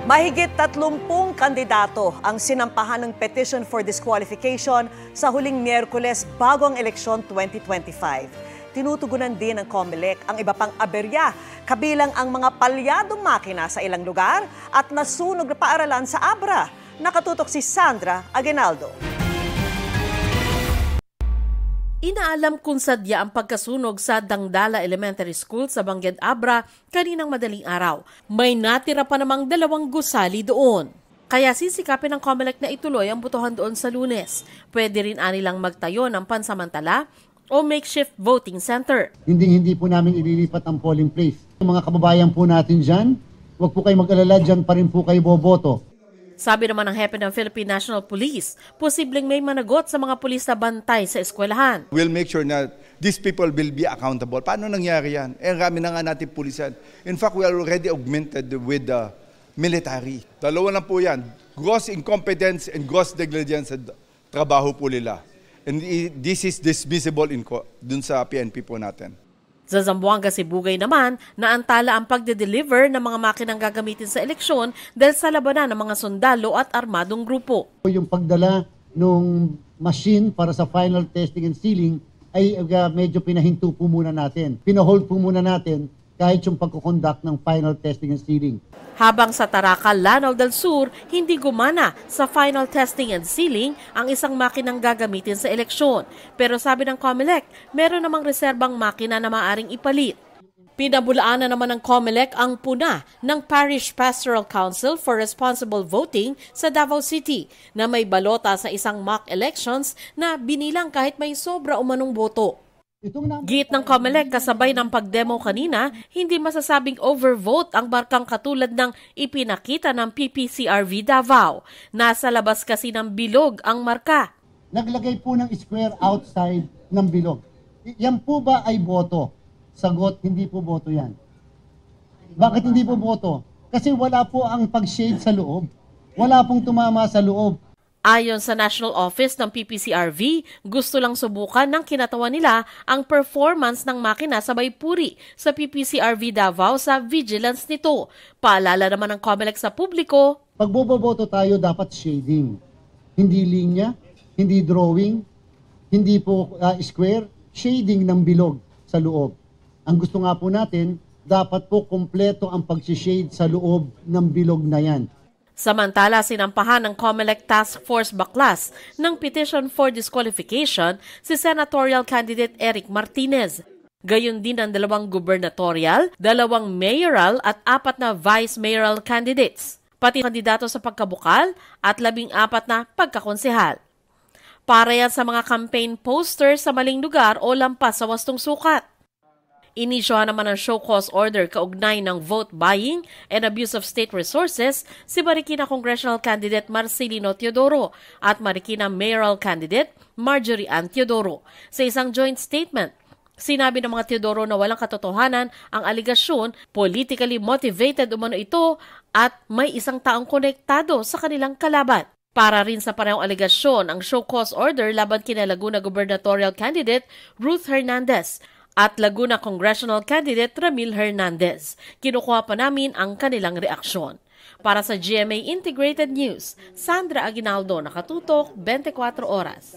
Mahigit 30 kandidato ang sinampahan ng petition for disqualification sa huling Miyerkules bago ang eleksyon 2025. Tinutugunan din ng COMELEC ang iba pang aberya, kabilang ang mga palyadong makina sa ilang lugar at nasunog na paaralan sa Abra. Nakatutok si Sandra Aguinaldo. Inaalam kung sadya ang pagkasunog sa Dangdala Elementary School sa Bangged Abra kaninang madaling araw. May natira pa namang 2 gusali doon. Kaya sisikapin ng COMELEC na ituloy ang botohan doon sa Lunes. Pwede rin anilang magtayo ng pansamantala o makeshift voting center. Hindi po namin ililipat ang polling place. Mga kababayan po natin dyan, huwag po kayo mag-alala, dyan pa rin po kayo boboto. Sabi naman ng hepe ng Philippine National Police, posibleng may managot sa mga pulis na bantay sa eskwelahan. We'll make sure na these people will be accountable. Paano nangyari yan? Rami na nga natin pulisan. In fact, we are already augmented with the military. Dalawa na po yan. Gross incompetence and gross negligence sa trabaho po nila. And this is dismissible dun sa PNP po natin. Sa Zamboanga, Sibugay naman, naantala ang pagde-deliver ng mga makinang gagamitin sa eleksyon dahil sa labanan ng mga sundalo at armadong grupo. Yung pagdala ng machine para sa final testing and sealing ay medyo pinahinto po muna natin. Pinahold po muna natin kahit yung pagkukonduct ng final testing and sealing. Habang sa Taracal, Lanao del Sur, hindi gumana sa final testing and sealing ang isang makinang gagamitin sa eleksyon. Pero sabi ng COMELEC, meron namang reserbang makina na maaaring ipalit. Pinabulaan na naman ng COMELEC ang puna ng Parish Pastoral Council for Responsible Voting sa Davao City na may balota sa isang mock elections na binilang kahit may sobra umanong boto. Git ng COMELEC kasabay ng pagdemo kanina, hindi masasabing overvote ang markang katulad ng ipinakita ng PPCRV Davao. Nasa labas kasi ng bilog ang marka. Naglagay po ng square outside ng bilog. Yan po ba ay boto? Sagot, hindi po boto yan. Bakit hindi po boto? Kasi wala po ang pag-shade sa loob. Wala pong tumama sa loob. Ayon sa National Office ng PPCRV, gusto lang subukan ng kinatawan nila ang performance ng makina sa Baypuri sa PPCRV Davao sa vigilance nito. Paalala naman ng COMELEC sa publiko, pag boboboto tayo, dapat shading. Hindi linya, hindi drawing, hindi po square, shading ng bilog sa loob. Ang gusto nga po natin, dapat po kompleto ang pag-shade sa loob ng bilog na yan. Samantala, sinampahan ng COMELEC Task Force Baklas ng petition for disqualification si senatorial candidate Eric Martinez. Gayon din ang 2 gubernatorial, 2 mayoral at 4 na vice mayoral candidates, pati kandidato sa pagkabukal at 14 na pagkakonsehal. Para yan sa mga campaign posters sa maling lugar o lampas sa wastong sukat. Inisyohan naman ang show cause order kaugnay ng vote buying and abuse of state resources si Marikina Congressional Candidate Marcelino Teodoro at Marikina Mayoral Candidate Marjorie Ann Teodoro. Sa isang joint statement, sinabi ng mga Teodoro na walang katotohanan ang aligasyon, politically motivated umano ito at may isang taong konektado sa kanilang kalaban. Para rin sa parehong aligasyon, ang show cause order laban kina Laguna Gubernatorial Candidate Ruth Hernandez at Laguna Congressional Candidate Ramil Hernandez. Kinukuha pa namin ang kanilang reaksyon. Para sa GMA Integrated News, Sandra Aguinaldo, nakatutok 24 oras.